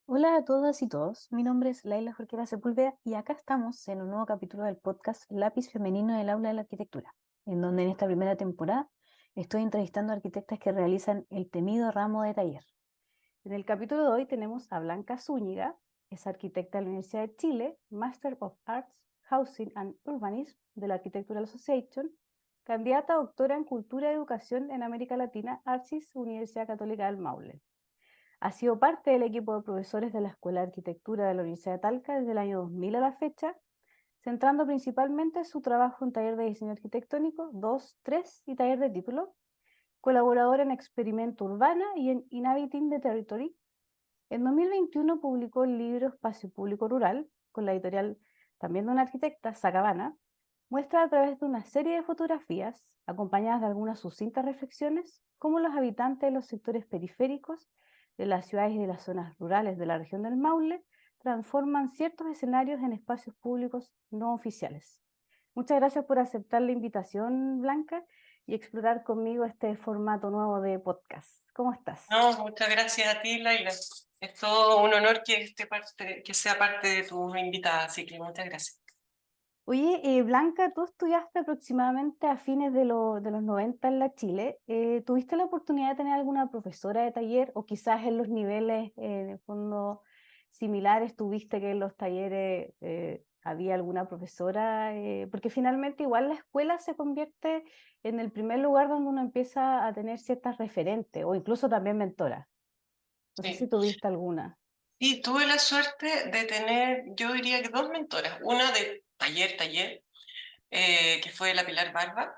Hola a todas y todos, mi nombre es Laila Jorquera Sepúlveda y acá estamos en un nuevo capítulo del podcast Lápiz Femenino del Aula de la Arquitectura, en donde en esta primera temporada estoy entrevistando a arquitectas que realizan el temido ramo de taller. En el capítulo de hoy tenemos a Blanca Zúñiga, es arquitecta de la Universidad de Chile, Master of Arts, Housing and Urbanism de la Architectural Association, candidata a doctora en Cultura y Educación en América Latina, ARCIS, Universidad Católica del Maule. Ha sido parte del equipo de profesores de la Escuela de Arquitectura de la Universidad de Talca desde el año 2000 a la fecha, centrando principalmente su trabajo en taller de diseño arquitectónico 2, 3 y taller de título, colaboradora en Experimento Urbana y en Inhabiting the Territory. En 2021 publicó el libro Espacio Público Rural, con la editorial también de una arquitecta, Sacabana, muestra a través de una serie de fotografías, acompañadas de algunas sucintas reflexiones, cómo los habitantes de los sectores periféricos de las ciudades y de las zonas rurales de la región del Maule transforman ciertos escenarios en espacios públicos no oficiales. Muchas gracias por aceptar la invitación, Blanca, y explorar conmigo este formato nuevo de podcast. ¿Cómo estás? No, muchas gracias a ti, Laila. Es todo un honor que sea parte de tu invitada, así que muchas gracias. Oye, Blanca, tú estudiaste aproximadamente a fines de los 90 en la Chile. ¿Tuviste la oportunidad de tener alguna profesora de taller o quizás en los niveles de fondo similares tuviste que en los talleres había alguna profesora? Porque finalmente igual la escuela se convierte en el primer lugar donde uno empieza a tener ciertas referentes o incluso también mentoras. No sé si Sí. tuviste alguna. Y tuve la suerte de tener, yo diría que dos mentoras, una de taller, que fue la Pilar Barba,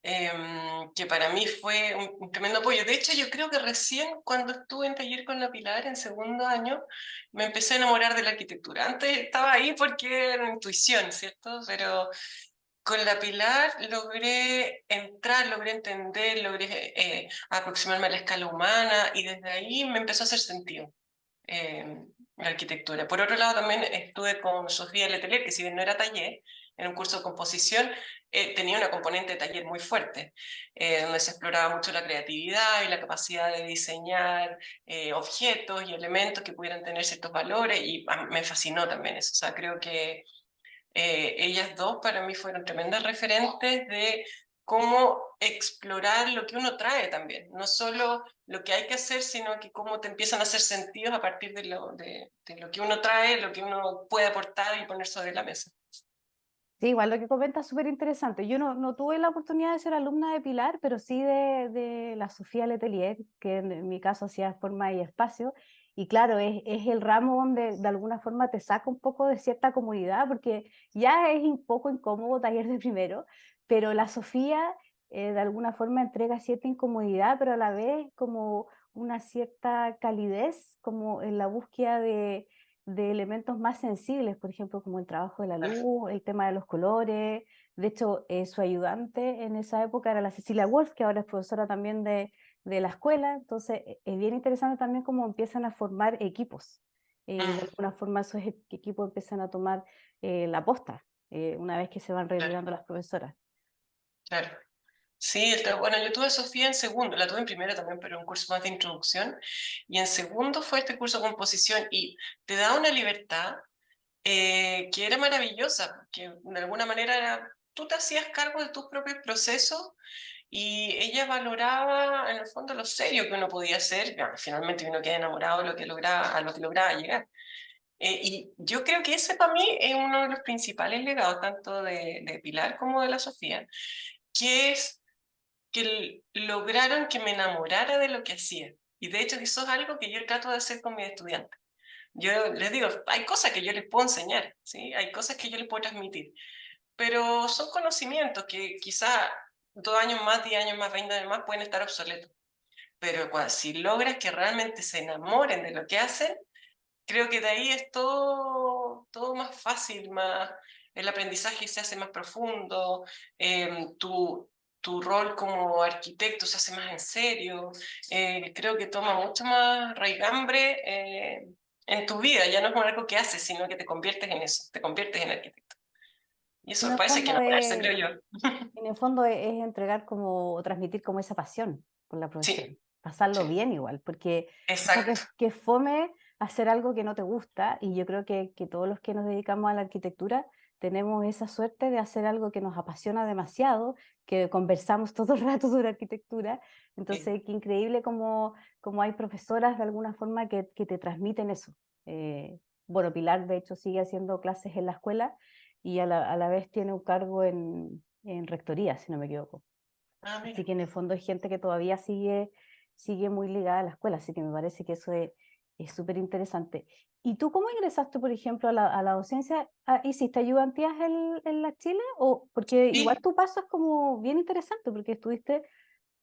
que para mí fue un tremendo apoyo. De hecho, yo creo que recién cuando estuve en taller con la Pilar en segundo año, me empecé a enamorar de la arquitectura. Antes estaba ahí porque era intuición, ¿cierto? Pero con la Pilar logré entrar, logré entender, logré aproximarme a la escala humana y desde ahí me empezó a hacer sentido la arquitectura. Por otro lado, también estuve con Sofía Letelier, que si bien no era taller, en un curso de composición, tenía una componente de taller muy fuerte, donde se exploraba mucho la creatividad y la capacidad de diseñar objetos y elementos que pudieran tener ciertos valores y me fascinó también eso. O sea, creo que ellas dos para mí fueron tremendas referentes de cómo explorar lo que uno trae también, no solo lo que hay que hacer, sino que cómo te empiezan a hacer sentidos a partir de lo que uno trae, lo que uno puede aportar y poner sobre la mesa. Sí, igual lo que comentas es súper interesante. Yo no tuve la oportunidad de ser alumna de Pilar, pero sí de la Sofía Letelier, que en mi caso hacía forma y espacio. Y claro, es el ramo donde de alguna forma te saca un poco de cierta comodidad, porque ya es un poco incómodo taller de primero, pero la Sofía de alguna forma entrega cierta incomodidad, pero a la vez como una cierta calidez, como en la búsqueda de elementos más sensibles, por ejemplo, como el trabajo de la luz, el tema de los colores. De hecho, su ayudante en esa época era la Cecilia Wolf, que ahora es profesora también de la escuela. Entonces, es bien interesante también cómo empiezan a formar equipos. Y de Mm, alguna forma esos equipos empiezan a tomar la posta una vez que se van claro, retirando las profesoras. claro. Sí, bueno, yo tuve a Sofía en segundo, la tuve en primero también, pero un curso más de introducción, y en segundo fue este curso de composición, y te da una libertad que era maravillosa, que de alguna manera tú te hacías cargo de tus propios procesos y ella valoraba en el fondo lo serio que uno podía hacer, bueno, finalmente uno queda enamorado de lo que lograba, a lo que lograba llegar. Y yo creo que ese para mí es uno de los principales legados, tanto de Pilar como de la Sofía, que es que lograron que me enamorara de lo que hacía. Y de hecho eso es algo que yo trato de hacer con mis estudiantes. Yo les digo, hay cosas que yo les puedo enseñar, ¿sí? Hay cosas que yo les puedo transmitir, pero son conocimientos que quizá 2 años más, 10 años más, 20 años más pueden estar obsoletos. Pero si logras que realmente se enamoren de lo que hacen, creo que de ahí es todo más fácil, más, el aprendizaje se hace más profundo, tu rol como arquitecto se hace más en serio, creo que toma mucho más raigambre en tu vida, ya no es algo que haces, sino que te conviertes en eso, te conviertes en arquitecto. Y eso En me el parece que fondo enamorarse, es, creo yo. en el fondo es entregar como, o transmitir como esa pasión por la Sí, profesión, pasarlo sí, bien igual, porque quizá exacto. que fome hacer algo que no te gusta, y yo creo que todos los que nos dedicamos a la arquitectura tenemos esa suerte de hacer algo que nos apasiona demasiado, que conversamos todo el rato sobre arquitectura. Sí. Entonces, qué increíble como hay profesoras de alguna forma que te transmiten eso. Bueno, Pilar de hecho sigue haciendo clases en la escuela y a la vez tiene un cargo en rectoría, si no me equivoco. Ah, Así mira. que en el fondo hay gente que todavía sigue muy ligada a la escuela, así que me parece que eso es súper interesante. ¿Y tú cómo ingresaste, por ejemplo, a la docencia? Ah, ¿hiciste ayudantías en la Chile? O, porque igual Sí, tu paso es como bien interesante, porque estuviste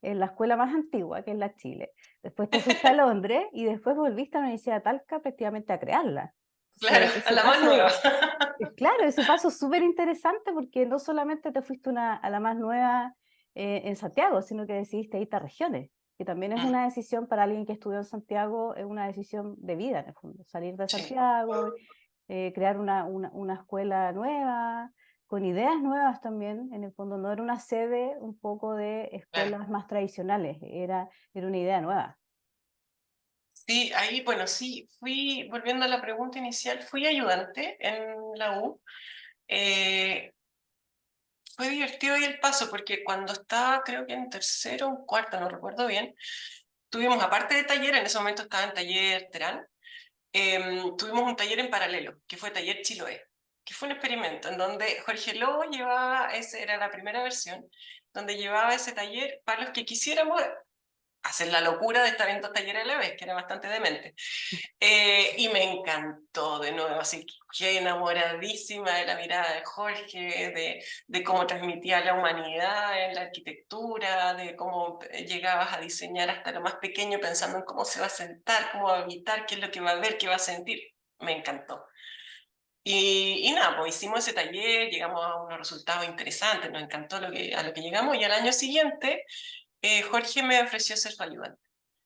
en la escuela más antigua, que es la Chile. Después te fuiste a Londres y después volviste a la Universidad de Talca prácticamente a crearla. claro, Entonces, a ese la más nueva. paso, claro, ese paso es súper interesante porque no solamente te fuiste a la más nueva en Santiago, sino que decidiste irte a regiones, que también es Mm, una decisión para alguien que estudió en Santiago, es una decisión de vida en el fondo, salir de sí, Santiago, crear una escuela nueva, con ideas nuevas también, en el fondo no era una sede un poco de claro. escuelas más tradicionales, era una idea nueva. Sí, ahí, bueno, sí, volviendo a la pregunta inicial, fui ayudante en la U. Eh, Fue divertido ahí el paso, porque cuando estaba, creo que en tercero o en cuarto, no recuerdo bien, tuvimos, aparte de taller, en ese momento estaba en taller Terán, tuvimos un taller en paralelo, que fue Taller Chiloé, que fue un experimento en donde Jorge Lobo llevaba, esa era la primera versión, donde llevaba ese taller para los que quisiéramos hacer la locura de estar en dos talleres a la vez, que era bastante demente. Y me encantó de nuevo, así que quedé enamoradísima de la mirada de Jorge, de cómo transmitía la humanidad en la arquitectura, de cómo llegabas a diseñar hasta lo más pequeño pensando en cómo se va a sentar, cómo va a habitar, qué es lo que va a ver, qué va a sentir. Me encantó. Y nada, pues hicimos ese taller, llegamos a unos resultados interesantes, nos encantó a lo que llegamos y al año siguiente Jorge me ofreció ser su ayudante.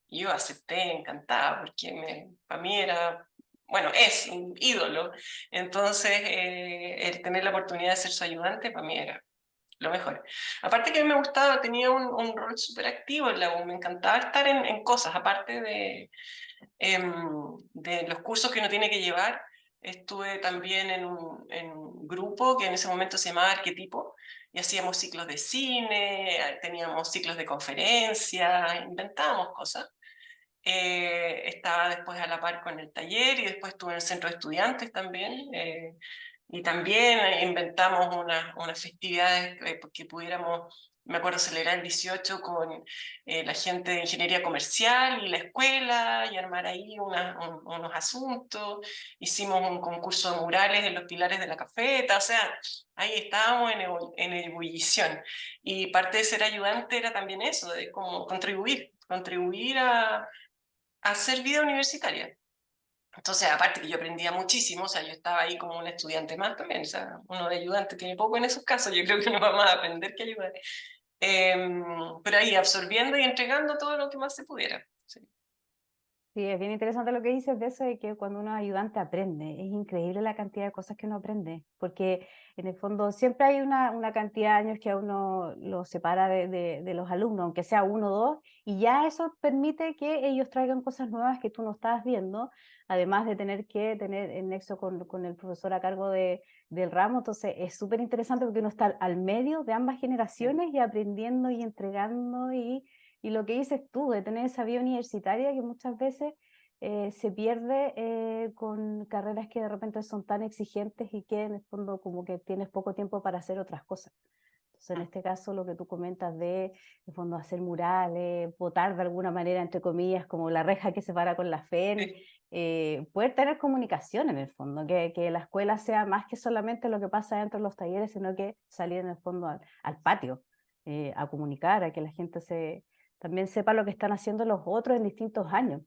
Y yo acepté encantada porque para mí era, bueno, es un ídolo. Entonces, el tener la oportunidad de ser su ayudante para mí era lo mejor. Aparte que a mí me gustaba, tenía un rol súper activo en la U, me encantaba estar en cosas, aparte de los cursos que uno tiene que llevar. Estuve también en un grupo que en ese momento se llamaba Arquetipo y hacíamos ciclos de cine, teníamos ciclos de conferencias, inventábamos cosas. Estaba después a la par con el taller y después estuve en el centro de estudiantes también. Y también inventamos unas festividades que pudiéramos, me acuerdo, celebrar el 18 con la gente de ingeniería comercial y la escuela y armar ahí unos asuntos. Hicimos un concurso de murales en los pilares de la cafeta, o sea, ahí estábamos en ebullición. Y parte de ser ayudante era también eso, de como contribuir a hacer vida universitaria. Entonces, aparte que yo aprendía muchísimo, o sea, yo estaba ahí como un estudiante más también, o sea, uno de ayudante tiene poco en esos casos, yo creo que uno va más a aprender que ayudar. Pero ahí absorbiendo y entregando todo lo que más se pudiera. Sí. Sí, es bien interesante lo que dices de eso de que cuando uno es ayudante aprende. Es increíble la cantidad de cosas que uno aprende, porque en el fondo siempre hay una cantidad de años que a uno lo separa de los alumnos, aunque sea uno o dos, y ya eso permite que ellos traigan cosas nuevas que tú no estabas viendo, además de tener que tener el nexo con el profesor a cargo del ramo. Entonces es súper interesante porque uno está al medio de ambas Sí. generaciones y aprendiendo y entregando y lo que dices tú, de tener esa vida universitaria que muchas veces se pierde con carreras que de repente son tan exigentes y que en el fondo como que tienes poco tiempo para hacer otras cosas. Entonces, en este caso, lo que tú comentas en el fondo, hacer murales, votar de alguna manera, entre comillas, como la reja que separa con la FEN, Sí. poder tener comunicación en el fondo, que la escuela sea más que solamente lo que pasa dentro de los talleres, sino que salir en el fondo al patio, a comunicar, a que la gente también sepa lo que están haciendo los otros en distintos años.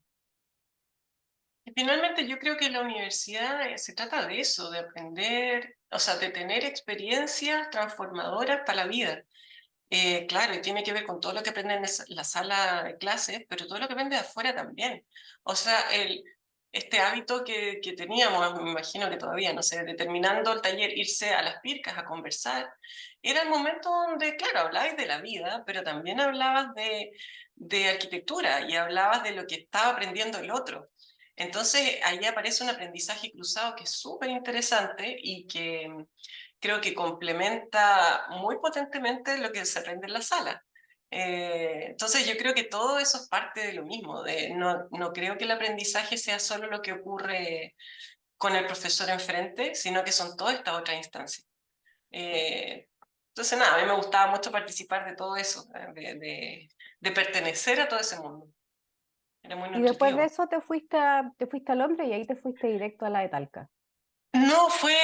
Y finalmente yo creo que la universidad se trata de eso, de aprender, o sea, de tener experiencias transformadoras para la vida. Claro, y tiene que ver con todo lo que aprende en la sala de clases, pero todo lo que aprende de afuera también. O sea, este hábito que teníamos, me imagino que todavía, no sé, de terminando el taller, irse a las pircas a conversar, era el momento donde, claro, hablabas de la vida, pero también hablabas de arquitectura y hablabas de lo que estaba aprendiendo el otro. Entonces, ahí aparece un aprendizaje cruzado que es súper interesante y que creo que complementa muy potentemente lo que se aprende en la sala. Entonces, yo creo que todo eso es parte de lo mismo. No creo que el aprendizaje sea solo lo que ocurre con el profesor enfrente, sino que son todas estas otras instancias. Eh, entonces, nada, a mí me gustaba mucho participar de todo eso, de pertenecer a todo ese mundo. Era muy Y después de nutritivo. eso te fuiste al Londres y ahí te fuiste directo a la de Talca, No, fue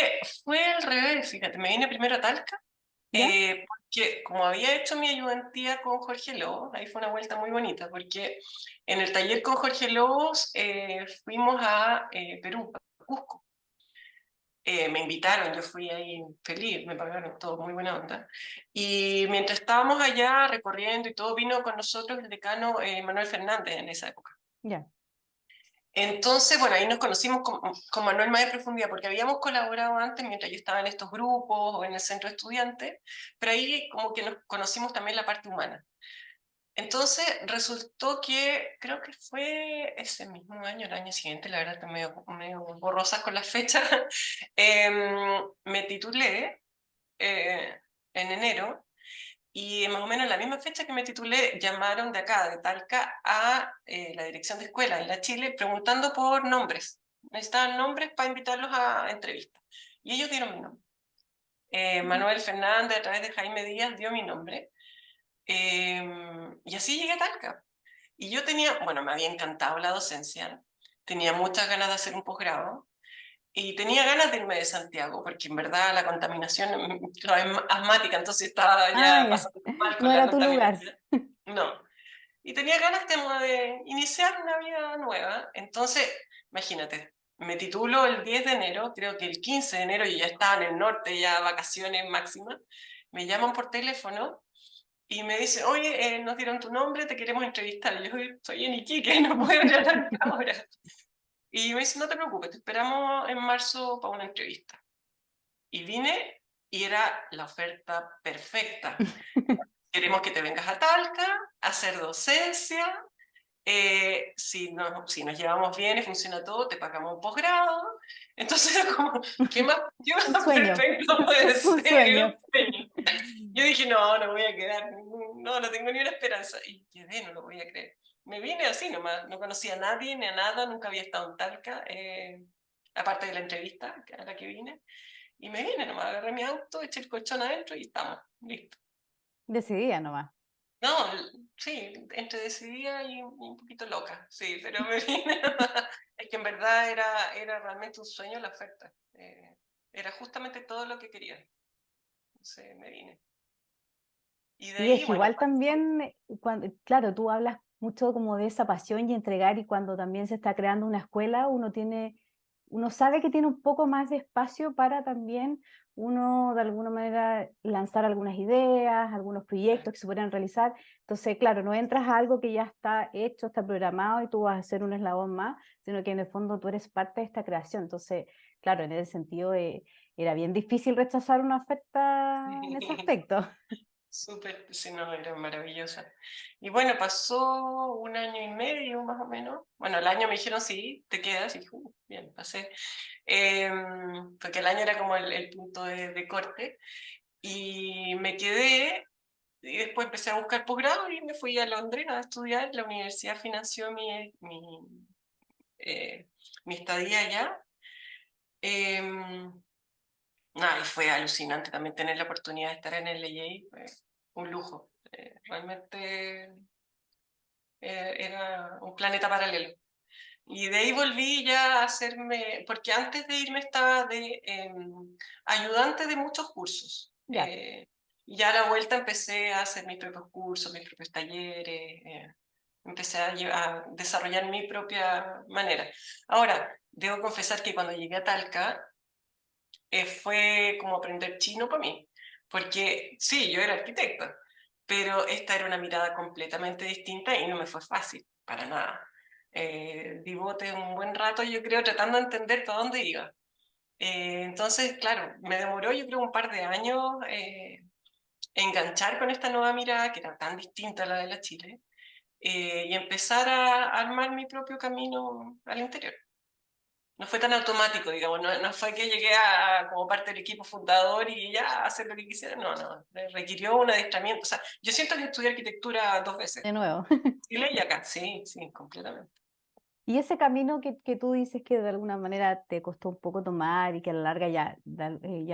al revés, fíjate, me vine primero a Talca, ¿ya? porque como había hecho mi ayudantía con Jorge Lobos, ahí fue una vuelta muy bonita, porque en el taller con Jorge Lobos fuimos a Perú, a Cusco. Me invitaron, yo fui ahí feliz, me pagaron todo, muy buena onda. Y mientras estábamos allá recorriendo y todo, vino con nosotros el decano Manuel Fernández en esa época. Ya. Entonces, bueno, ahí nos conocimos con Manuel más de profundidad, porque habíamos colaborado antes mientras yo estaba en estos grupos o en el centro de estudiantes, pero ahí como que nos conocimos también la parte humana. Entonces resultó que, creo que fue ese mismo año, el año siguiente, la verdad estoy medio borrosa con las fechas, me titulé en enero y más o menos en la misma fecha que me titulé, llamaron de acá, de Talca, a la dirección de escuela en la Chile preguntando por nombres. Necesitaban nombres para invitarlos a entrevistas. Y ellos dieron mi nombre. Manuel Fernández, a través de Jaime Díaz, dio mi nombre. Y así llegué a Talca. Y yo tenía, bueno, me había encantado la docencia, tenía muchas ganas de hacer un posgrado. Y tenía ganas de irme de Santiago, porque en verdad la contaminación es asmática, entonces estaba Ah, ya ya. pasando mal No con la era tu lugar. contaminación. No. Y tenía ganas como de iniciar una vida nueva. Entonces, imagínate, me titulo el 10 de enero, creo que el 15 de enero yo ya estaba en el norte, ya vacaciones máximas. Me llaman por teléfono y me dicen, oye, nos dieron tu nombre, te queremos entrevistar. Y yo estoy en Iquique, no puedo ir a tanta hora. Y me dicen, no te preocupes, te esperamos en marzo para una entrevista. Y vine y era la oferta perfecta. Queremos que te vengas a Talca a hacer docencia. Si nos llevamos bien y funciona todo, te pagamos un posgrado. Entonces era como, qué Un más sueño, perfecto puede un ser? sueño. Un sueño. Yo dije, no, no voy a quedar, no tengo ni una esperanza. Y quedé, no lo voy a creer. Me vine así nomás, no conocía a nadie ni a nada, nunca había estado en Talca, aparte de la entrevista a la que vine. Y me vine nomás, agarré mi auto, eché el colchón adentro y estamos, listo. Decidía nomás. No, sí, entre decidida y un poquito loca, sí, pero me vine nomás. Es que en verdad era realmente un sueño la oferta. Era justamente todo lo que quería. Entonces me vine. Y de Y es ahí, que bueno, igual también, cuando, claro, tú hablas mucho como de esa pasión y entregar y cuando también se está creando una escuela, uno sabe que tiene un poco más de espacio para también uno de alguna manera lanzar algunas ideas, algunos proyectos que se puedan realizar. Entonces, claro, no entras a algo que ya está hecho, está programado y tú vas a ser un eslabón más, sino que en el fondo tú eres parte de esta creación. Entonces, claro, en ese sentido era bien difícil rechazar una oferta en ese aspecto. súper, sí, no, era maravillosa. Y bueno, pasó un año y medio más o menos. Bueno, el año me dijeron, sí, te quedas. Y dije, bien, pasé. Porque el año era como el punto de corte. Y me quedé, y después empecé a buscar posgrado y me fui a Londres a estudiar. La universidad financió eh, mi estadía allá. Nada, y fue alucinante también tener la oportunidad de estar en el LA, fue un lujo. Realmente era un planeta paralelo. Y de ahí volví ya a hacerme, porque antes de irme estaba de ayudante de muchos cursos. Ya. Y ya a la vuelta empecé a hacer mis propios cursos, mis propios talleres, empecé a desarrollar mi propia manera. Ahora, debo confesar que cuando llegué a Talca, fue como aprender chino para mí, porque sí, yo era arquitecta, pero esta era una mirada completamente distinta y no me fue fácil, para nada. Di bote un buen rato, yo creo, tratando de entender para dónde iba. Entonces, claro, me demoró yo creo un par de años enganchar con esta nueva mirada que era tan distinta a la de la Chile. y empezar a armar mi propio camino al interior. No fue tan automático, digamos, no fue que llegué como parte del equipo fundador y ya hacer lo que quisiera, no, requirió un adiestramiento. O sea, yo siento que estudié arquitectura 2 veces, De nuevo. Chile y acá, sí, sí, completamente. Y ese camino que tú dices que de alguna manera te costó un poco tomar y que a la larga ya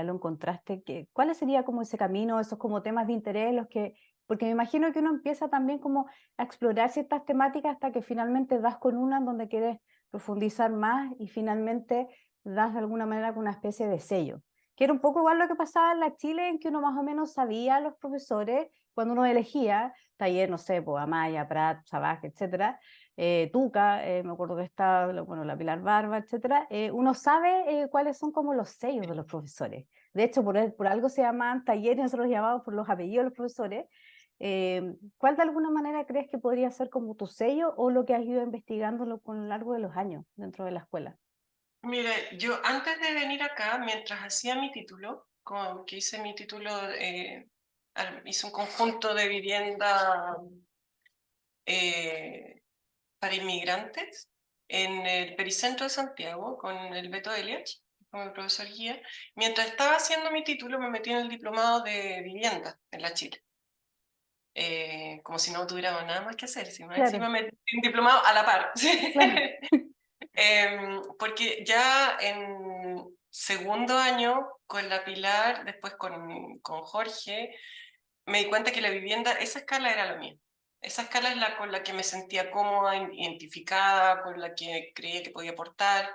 lo encontraste, ¿cuál sería como ese camino, esos como temas de interés, porque me imagino que uno empieza también como a explorar ciertas temáticas hasta que finalmente das con una en donde quieres profundizar más y finalmente das de alguna manera con una especie de sello? Que era un poco igual lo que pasaba en la Chile, en que uno más o menos sabía a los profesores cuando uno elegía taller, no sé, pues Amaya, Prat, Sabaj, etcétera, Tuca, me acuerdo que está, bueno, la Pilar Barba, etcétera, uno sabe cuáles son como los sellos de los profesores. De hecho, por algo se llaman talleres, nosotros los llamamos por los apellidos de los profesores. ¿Cuál de alguna manera crees que podría ser como tu sello o lo que has ido investigando con lo largo de los años dentro de la escuela? Mire, yo antes de venir acá, mientras hacía mi título, que hice mi título, hice un conjunto de vivienda eh, para inmigrantes en el Pericentro de Santiago con el Beto Eliach, con mi profesor guía. Mientras estaba haciendo mi título, me metí en el diplomado de vivienda en la Chile. Como si no tuviera nada más que hacer, Claro, encima me metí en diplomado a la par. claro. Porque ya en segundo año, con la Pilar, después con Jorge, me di cuenta que la vivienda, esa escala era lo mío. Esa escala es la con la que me sentía cómoda, identificada, con la que creía que podía aportar.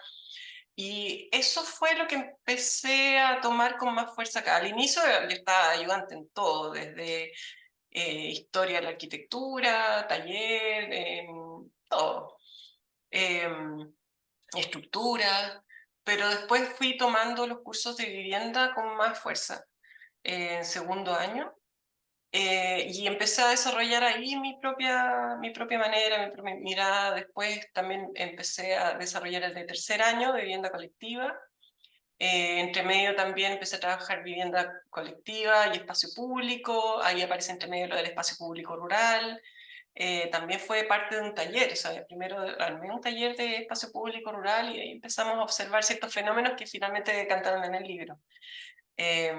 Y eso fue lo que empecé a tomar con más fuerza acá. Al inicio yo estaba ayudante en todo, desde historia de la arquitectura, taller, todo. Em, estructura, pero después fui tomando los cursos de vivienda con más fuerza en segundo año y empecé a desarrollar ahí mi propia manera, mi propia mirada. Después también empecé a desarrollar el de tercer año de vivienda colectiva. Entre medio también empecé a trabajar vivienda colectiva y espacio público. Ahí aparece entre medio lo del espacio público rural. También fue parte de un taller, o sea, primero armé un taller de espacio público rural y ahí empezamos a observar ciertos fenómenos que finalmente decantaron en el libro. Eh,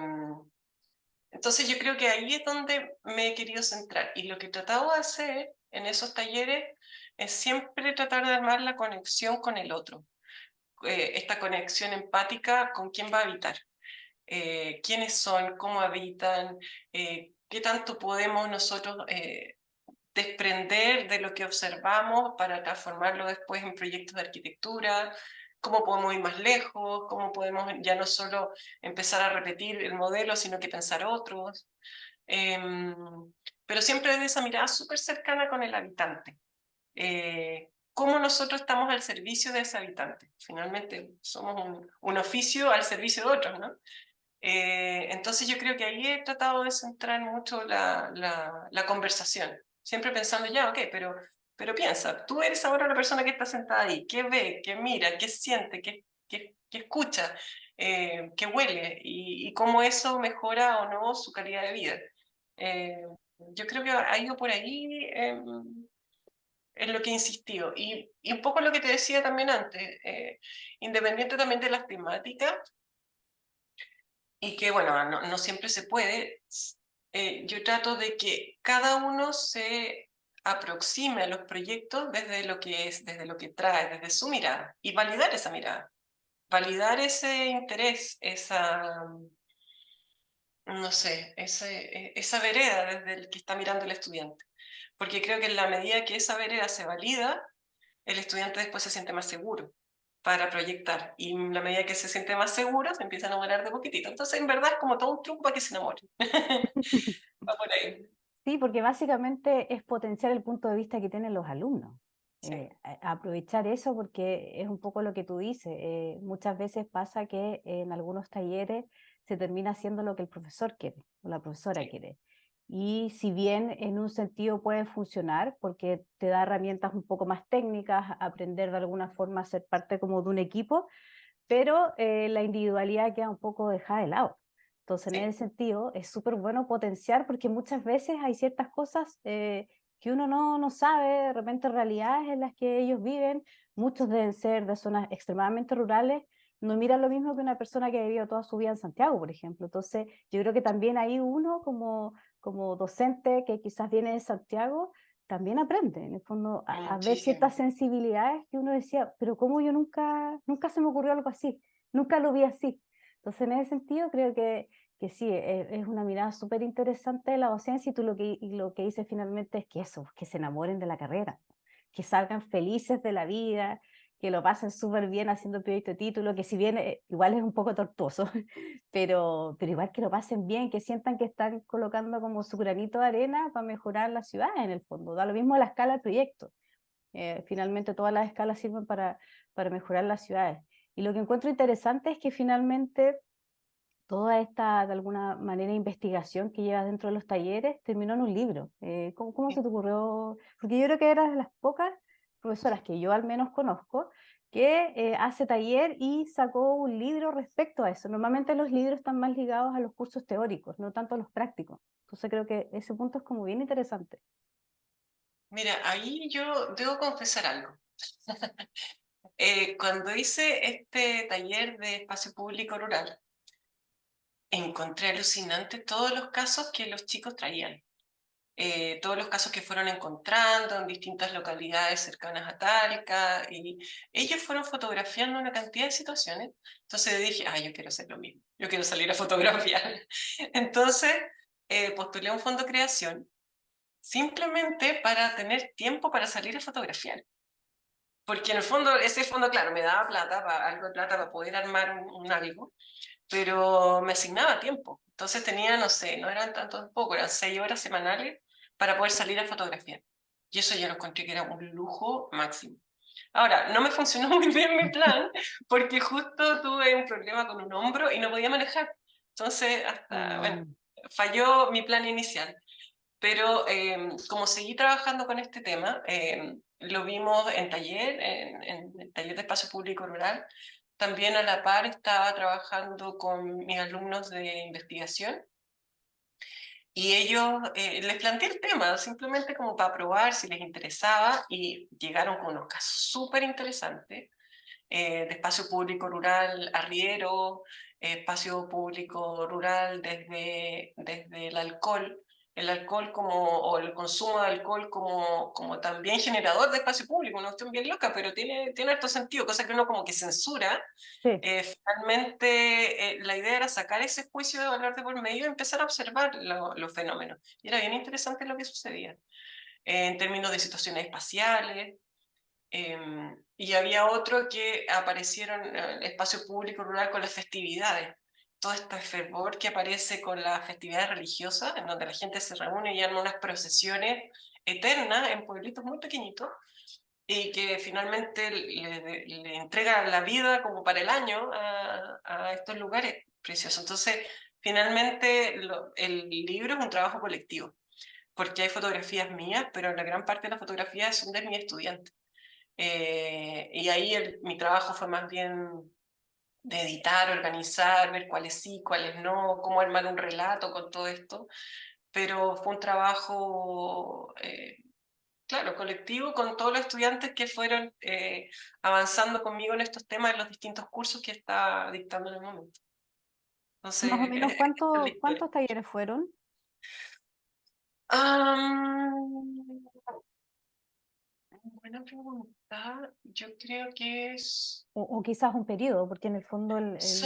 entonces yo creo que ahí es donde me he querido centrar y lo que he tratado de hacer en esos talleres es siempre tratar de armar la conexión con el otro, esta conexión empática con quién va a habitar, quiénes son, cómo habitan, qué tanto podemos nosotros desprender de lo que observamos para transformarlo después en proyectos de arquitectura, cómo podemos ir más lejos, cómo podemos ya no solo empezar a repetir el modelo, sino que pensar otros. Eh, pero siempre desde esa mirada súper cercana con el habitante. Cómo nosotros estamos al servicio de ese habitante. Finalmente somos un oficio al servicio de otros, ¿no? Entonces yo creo que ahí he tratado de centrar mucho la conversación, siempre pensando ya, ok, pero piensa, tú eres ahora la persona que está sentada ahí, que ve, que mira, que siente, que escucha, que huele y cómo eso mejora o no su calidad de vida. Eh, yo creo que ha ido por ahí en lo que he insistido. Y un poco lo que te decía también antes, independiente también de las temáticas, y que bueno, no siempre se puede, yo trato de que cada uno se aproxime a los proyectos desde lo que es, desde lo que trae, desde su mirada, y validar esa mirada, validar ese interés, esa, no sé, esa vereda desde el que está mirando el estudiante. Porque creo que en la medida que esa vereda se valida, el estudiante después se siente más seguro para proyectar. Y en la medida que se siente más seguro, se empieza a enamorar de poquitito. Entonces, en verdad, es como todo un truco para que se enamoren. Va por ahí. Sí, porque básicamente es potenciar el punto de vista que tienen los alumnos. Sí, Aprovechar eso porque es un poco lo que tú dices. Muchas veces pasa que en algunos talleres se termina haciendo lo que el profesor quiere o la profesora sí, quiere. Y si bien en un sentido puede funcionar porque te da herramientas un poco más técnicas, aprender de alguna forma a ser parte como de un equipo, pero la individualidad queda un poco dejada de lado. Entonces, en sí, ese sentido, es súper bueno potenciar porque muchas veces hay ciertas cosas que uno no sabe, de repente realidades en las que ellos viven, muchos deben ser de zonas extremadamente rurales, no miran lo mismo que una persona que ha vivido toda su vida en Santiago, por ejemplo. Entonces, yo creo que también ahí uno como docente que quizás viene de Santiago, también aprende, en el fondo, a ver Muchísimo. ciertas sensibilidades que uno decía, pero cómo yo nunca se me ocurrió algo así, nunca lo vi así. Entonces, en ese sentido, creo que sí, es una mirada súper interesante de la docencia y tú lo que dices finalmente es que eso, que se enamoren de la carrera, que salgan felices de la vida, que lo pasen súper bien haciendo el proyecto de título, que si bien igual es un poco tortuoso, pero igual que lo pasen bien, que sientan que están colocando como su granito de arena para mejorar la ciudad en el fondo. Da lo mismo la escala del proyecto. Finalmente todas las escalas sirven para mejorar las ciudades. Y lo que encuentro interesante es que finalmente toda esta, de alguna manera, investigación que llevas dentro de los talleres terminó en un libro. ¿Cómo se te ocurrió? Porque yo creo que eras de las pocas profesoras que yo al menos conozco que hace taller y sacó un libro respecto a eso. Normalmente los libros están más ligados a los cursos teóricos, no tanto a los prácticos. Entonces creo que ese punto es como bien interesante. Mira, ahí yo debo confesar algo. Cuando hice este taller de espacio público rural, encontré alucinante todos los casos que los chicos traían. Todos los casos que fueron encontrando en distintas localidades cercanas a Talca, y ellos fueron fotografiando una cantidad de situaciones. Entonces dije, yo quiero hacer lo mismo, yo quiero salir a fotografiar. Entonces postulé a un fondo de creación simplemente para tener tiempo para salir a fotografiar. Porque en el fondo, ese fondo, claro, me daba plata, algo de plata para poder armar un algo, pero me asignaba tiempo. Entonces tenía, no sé, no eran tantos poco, eran 6 horas semanales para poder salir a fotografiar. Y eso yo lo encontré que era un lujo máximo. Ahora, no me funcionó muy bien mi plan porque justo tuve un problema con un hombro y no podía manejar. Entonces, hasta, bueno, Mm. falló mi plan inicial. Pero como seguí trabajando con este tema, lo vimos en taller, en el taller de espacio público rural. También a la par estaba trabajando con mis alumnos de investigación y ellos les planteé el tema simplemente como para probar si les interesaba y llegaron con unos casos súper interesantes de espacio público rural arriero, espacio público rural desde el alcohol como, o el consumo de alcohol como también generador de espacio público, una cuestión bien loca, pero tiene harto sentido, cosa que uno como que censura. Sí. Finalmente, la idea era sacar ese juicio de valor de por medio y empezar a observar los fenómenos. Y era bien interesante lo que sucedía en términos de situaciones espaciales. Y había otro que aparecieron en el espacio público rural con las festividades. Todo este fervor que aparece con las festividades religiosas, en donde la gente se reúne y arma unas procesiones eternas en pueblitos muy pequeñitos y que finalmente le entrega la vida como para el año a estos lugares preciosos. Entonces, finalmente el libro es un trabajo colectivo, porque hay fotografías mías, pero la gran parte de las fotografías son de mis estudiantes. Y ahí mi trabajo fue más bien de editar, organizar, ver cuáles sí, cuáles no, cómo armar un relato con todo esto, pero fue un trabajo, claro, colectivo con todos los estudiantes que fueron avanzando conmigo en estos temas en los distintos cursos que está dictando en el momento. Más o Entonces, menos, esta es la historia. ¿cuántos talleres fueron? Um, Buena pregunta. Yo creo que O quizás un periodo, porque en el fondo es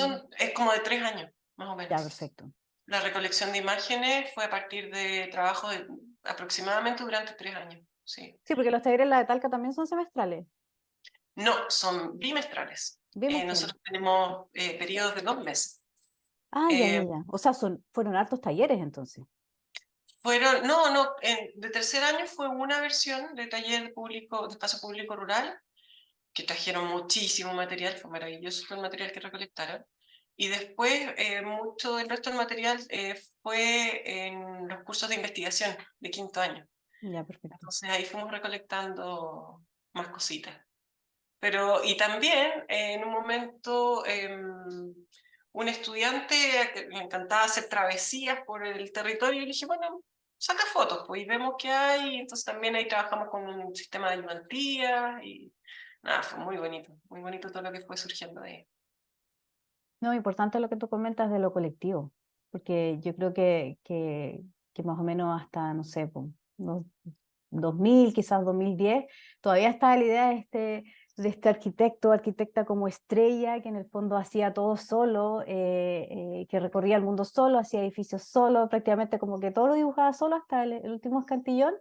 como de 3 años, más o Ya, menos. perfecto. La recolección de imágenes fue a partir de trabajo de aproximadamente durante 3 años, sí. Sí, porque los talleres la de Talca también son semestrales, No, son bimestrales. bimestrales. Nosotros tenemos periodos de 2 meses. Ah, ya, ya, Eh, ya. O sea, fueron hartos talleres entonces. no, de tercer año fue una versión de taller público, de espacio público rural, que trajeron muchísimo material, fue maravilloso el material que recolectaron. Y después, mucho del resto del material fue en los cursos de investigación de quinto año. Ya, perfecto. Entonces ahí fuimos recolectando más cositas. Pero, y también en un momento, un estudiante que le encantaba hacer travesías por el territorio y le dije, bueno, saca fotos, pues, y vemos qué hay, entonces también ahí trabajamos con un sistema de ayudantía, y nada, fue muy bonito todo lo que fue surgiendo de ahí. No, importante lo que tú comentas de lo colectivo, porque yo creo que más o menos hasta, no sé, po, 2000, quizás 2010, todavía estaba la idea de este arquitecto o arquitecta como estrella, que en el fondo hacía todo solo, que recorría el mundo solo, hacía edificios solo, prácticamente como que todo lo dibujaba solo hasta el último escantillón,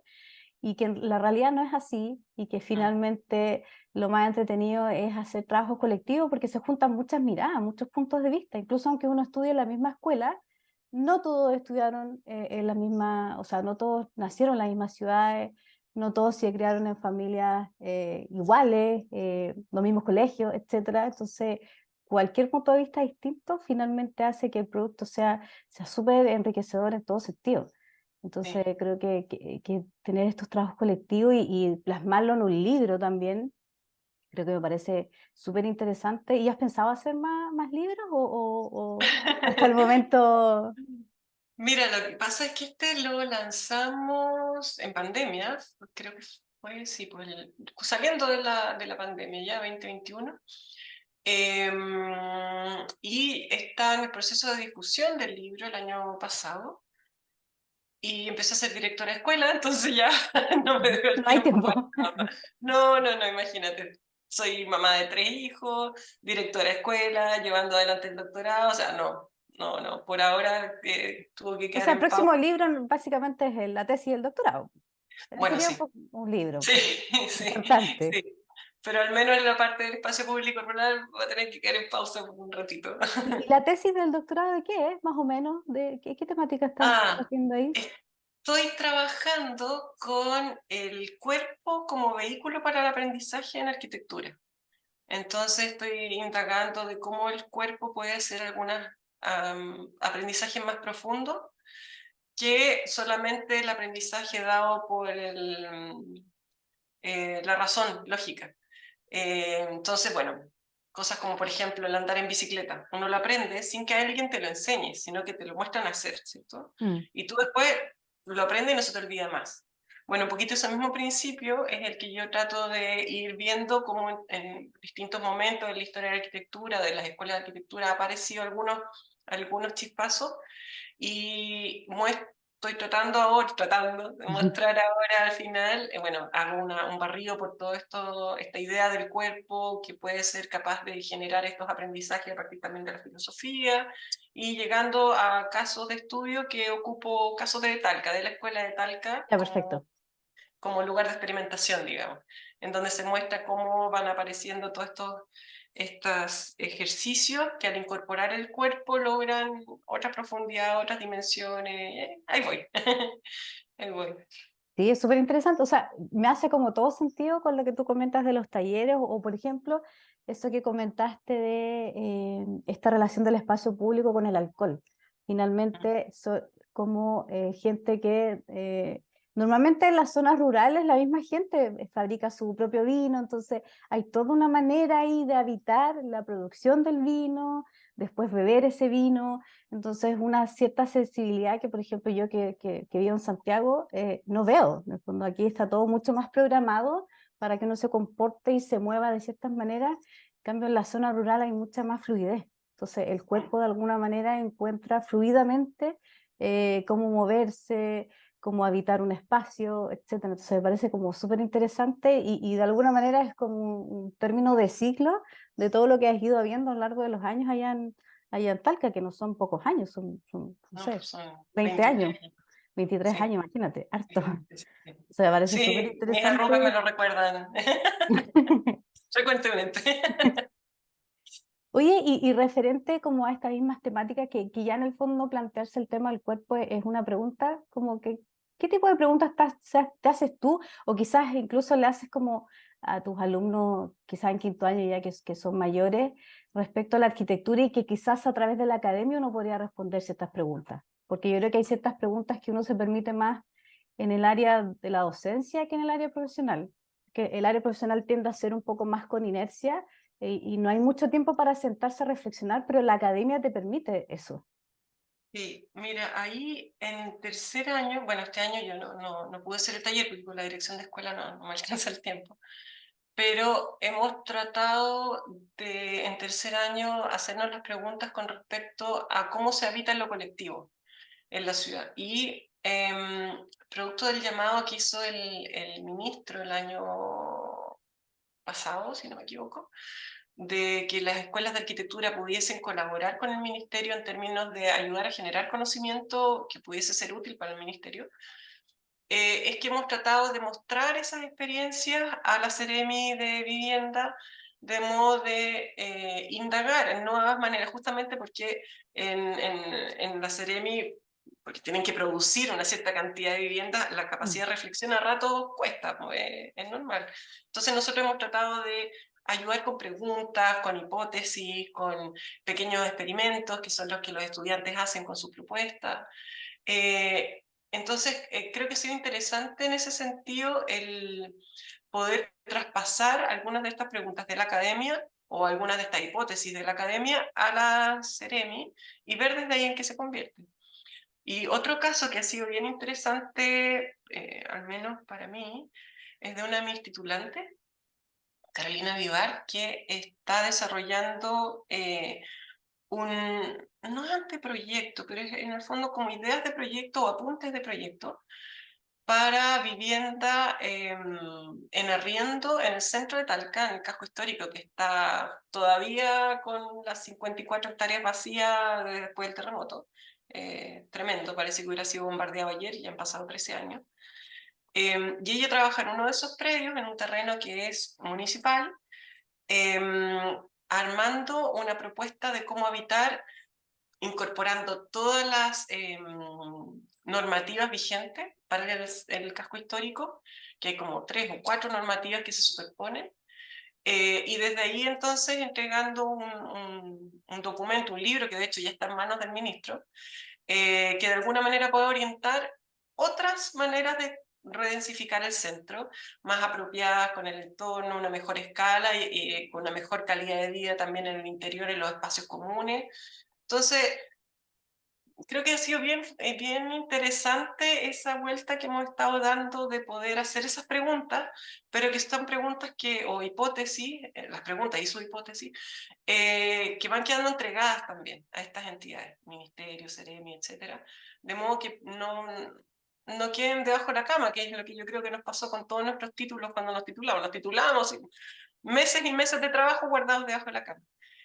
y que la realidad no es así, y que Mm, finalmente lo más entretenido es hacer trabajo colectivo porque se juntan muchas miradas, muchos puntos de vista, incluso aunque uno estudie en la misma escuela, no todos estudiaron en la misma, o sea, no todos nacieron en las mismas ciudades, no todos se criaron en familias iguales, los mismos colegios, etcétera. Entonces, cualquier punto de vista distinto finalmente hace que el producto sea súper enriquecedor en todo sentido. sí. Entonces creo que tener estos trabajos colectivos y plasmarlo en un libro también, creo que me parece súper interesante. ¿Y has pensado hacer más libros o hasta el momento? Mira, lo que pasa es que este lo lanzamos en pandemia, creo que fue, sí, pues saliendo de la pandemia ya, 2021. Y está en el proceso de difusión del libro el año pasado. Y empecé a ser directora de escuela, entonces ya no me dio No el hay tiempo tiempo. para nada. No, no, no, imagínate. Soy mamá de 3 hijos, directora de escuela, llevando adelante el doctorado, o sea, no, no, no. Por ahora tuvo que O quedar sea, el en pausa. próximo libro básicamente es la tesis del doctorado. Bueno, Sería sí, un libro sí, sí, importante. sí. Pero al menos en la parte del espacio público rural va a tener que quedar en pausa por un ratito. ¿Y la tesis del doctorado de qué es, más o menos? ¿De qué temática estás Ah, haciendo ahí? estoy trabajando con el cuerpo como vehículo para el aprendizaje en arquitectura. Entonces estoy indagando de cómo el cuerpo puede hacer algunos aprendizajes más profundos que solamente el aprendizaje dado por la razón lógica. Entonces, bueno, cosas como por ejemplo el andar en bicicleta. Uno lo aprende sin que alguien te lo enseñe, sino que te lo muestran hacer, ¿cierto? Mm. Y tú después lo aprendes y no se te olvida más. Bueno, un poquito ese mismo principio es el que yo trato de ir viendo cómo en distintos momentos de la historia de la arquitectura, de las escuelas de arquitectura, ha aparecido algunos chispazos y estoy tratando de mostrar ahora al final, bueno, hago un barrido por todo esto, esta idea del cuerpo que puede ser capaz de generar estos aprendizajes a partir también de la filosofía, y llegando a casos de estudio que ocupo casos de Talca, de la escuela de Talca, Ya, perfecto. como lugar de experimentación, digamos, en donde se muestra cómo van apareciendo todos estos ejercicios que al incorporar el cuerpo logran otra profundidad, otras dimensiones. Ahí voy, ahí voy. Sí, es súper interesante. O sea, me hace como todo sentido con lo que tú comentas de los talleres o, por ejemplo, eso que comentaste de esta relación del espacio público con el alcohol. Finalmente, como gente que normalmente en las zonas rurales la misma gente fabrica su propio vino, entonces hay toda una manera ahí de habitar la producción del vino, después beber ese vino. Entonces, una cierta sensibilidad que, por ejemplo, yo que vivo en Santiago, no veo. En el fondo, aquí está todo mucho más programado para que uno se comporte y se mueva de ciertas maneras. En cambio, en la zona rural hay mucha más fluidez. Entonces, el cuerpo de alguna manera encuentra fluidamente cómo moverse, cómo habitar un espacio, etcétera. Entonces, me parece como súper interesante y de alguna manera es como un término de ciclo de todo lo que has ido viendo a lo largo de los años allá en Talca, que no son pocos años, no No, sé, pues son 20 años, 23 años. 23 Sí, años, imagínate, harto. sí, sí, sí. O sea, me parece súper Sí, mis arrugas me interesante. lo recuerdan frecuentemente. Oye, y referente como a estas mismas temáticas, que ya en el fondo plantearse el tema del cuerpo es una pregunta, como que, ¿qué tipo de preguntas te haces tú? O quizás incluso le haces como a tus alumnos, quizás en quinto año ya que son mayores, respecto a la arquitectura y que quizás a través de la academia uno podría responder ciertas preguntas. Porque yo creo que hay ciertas preguntas que uno se permite más en el área de la docencia que en el área profesional. Que el área profesional tiende a ser un poco más con inercia y no hay mucho tiempo para sentarse a reflexionar, pero la academia te permite eso. Sí, mira, ahí en tercer año, bueno, este año yo no pude hacer el taller porque con la dirección de escuela no me alcanza el tiempo, pero hemos tratado de en tercer año hacernos las preguntas con respecto a cómo se habita en lo colectivo en la ciudad. Y producto del llamado que hizo el ministro el año pasado, si no me equivoco, de que las escuelas de arquitectura pudiesen colaborar con el ministerio en términos de ayudar a generar conocimiento que pudiese ser útil para el ministerio, es que hemos tratado de mostrar esas experiencias a la Seremi de Vivienda de modo de indagar en nuevas maneras, justamente porque en la Seremi, porque tienen que producir una cierta cantidad de viviendas, la Mm. capacidad de reflexión a rato cuesta, pues, es normal. Entonces nosotros hemos tratado de ayudar con preguntas, con hipótesis, con pequeños experimentos, que son los que los estudiantes hacen con sus propuestas. Eh, entonces, creo que ha sido interesante en ese sentido el poder traspasar algunas de estas preguntas de la academia o algunas de estas hipótesis de la academia a la Ceremi y ver desde ahí en qué se convierte. Y otro caso que ha sido bien interesante, al menos para mí, es de una de mis titulantes, Carolina Vivar, que está desarrollando no es anteproyecto, pero es en el fondo como ideas de proyecto o apuntes de proyecto para vivienda en arriendo en el centro de Talca, en el casco histórico, que está todavía con las 54 hectáreas vacías después del terremoto. Tremendo, parece que hubiera sido bombardeado ayer y ya han pasado 13 años. Y ella trabaja en uno de esos predios, en un terreno que es municipal, armando una propuesta de cómo habitar incorporando todas las normativas vigentes para el casco histórico, que hay como 3 o 4 normativas que se superponen, y desde ahí entonces entregando un documento, un libro que de hecho ya está en manos del ministro, que de alguna manera puede orientar otras maneras de redensificar el centro, más apropiadas con el entorno, una mejor escala y con una mejor calidad de vida también en el interior, en los espacios comunes. Entonces, creo que ha sido bien interesante esa vuelta que hemos estado dando de poder hacer esas preguntas, pero que son preguntas o hipótesis, las preguntas y su hipótesis, que van quedando entregadas también a estas entidades, Ministerio, Seremi, etcétera, de modo que no queden debajo de la cama, que es lo que yo creo que nos pasó con todos nuestros títulos cuando nos titulamos. Nos titulamos y meses y meses de trabajo guardados debajo de la cama.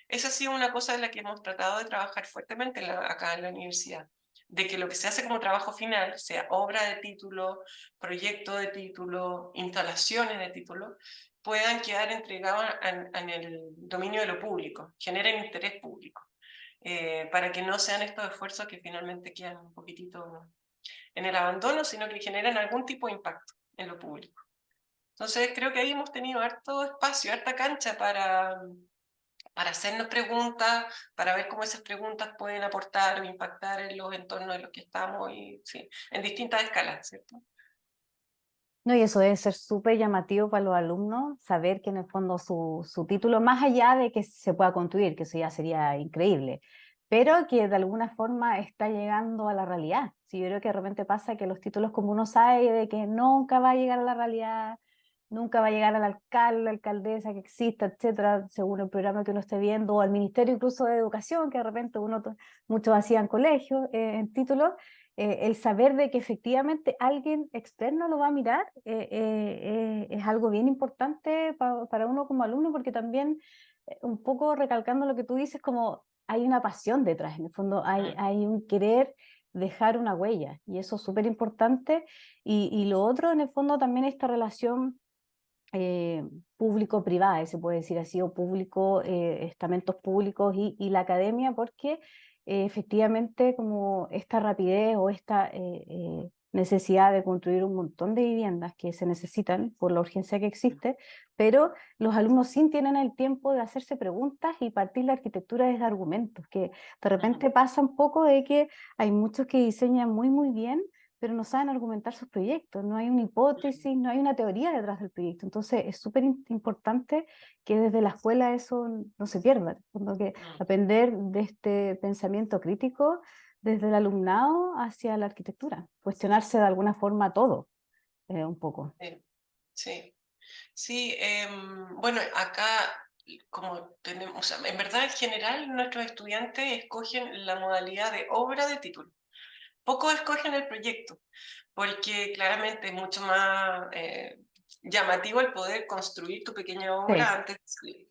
Esa ha sido una cosa en la que hemos tratado de trabajar fuertemente acá en la universidad, de que lo que se hace como trabajo final, sea obra de título, proyecto de título, instalaciones de título, puedan quedar entregados en el dominio de lo público, generen interés público, para que no sean estos esfuerzos que finalmente quedan un poquitito en el abandono, sino que generen algún tipo de impacto en lo público. Entonces creo que ahí hemos tenido harto espacio, harta cancha para hacernos preguntas, para ver cómo esas preguntas pueden aportar o impactar en los entornos en los que estamos, y sí, en distintas escalas, ¿cierto? No, y eso debe ser súper llamativo para los alumnos, saber que en el fondo su título, más allá de que se pueda construir, que eso ya sería increíble, pero que de alguna forma está llegando a la realidad. Sí, yo creo que de repente pasa que los títulos, como uno sabe de que nunca va a llegar a la realidad, nunca va a llegar al alcalde, la alcaldesa que exista, etcétera, según el programa que uno esté viendo, o al Ministerio incluso de Educación, que de repente muchos hacían colegios en títulos, el saber de que efectivamente alguien externo lo va a mirar es algo bien importante para uno como alumno, porque también un poco recalcando lo que tú dices, como hay una pasión detrás, en el fondo hay un querer dejar una huella, y eso es súper importante, y lo otro en el fondo también esta relación eh, público-privada, se puede decir así, o público, estamentos públicos y la academia, porque efectivamente como esta rapidez o esta necesidad de construir un montón de viviendas que se necesitan por la urgencia que existe, pero los alumnos sí tienen el tiempo de hacerse preguntas y partir la arquitectura desde argumentos, que de repente pasa un poco de que hay muchos que diseñan muy bien, pero no saben argumentar sus proyectos, no hay una hipótesis, no hay una teoría detrás del proyecto. Entonces es súper importante que desde la escuela eso no se pierda, como que aprender de este pensamiento crítico desde el alumnado hacia la arquitectura, cuestionarse de alguna forma todo, un poco. Sí, sí. Sí, bueno, acá como tenemos, o sea, en verdad en general nuestros estudiantes escogen la modalidad de obra de título. Pocos escogen el proyecto, porque claramente es mucho más llamativo el poder construir tu pequeña obra Sí. antes de salir.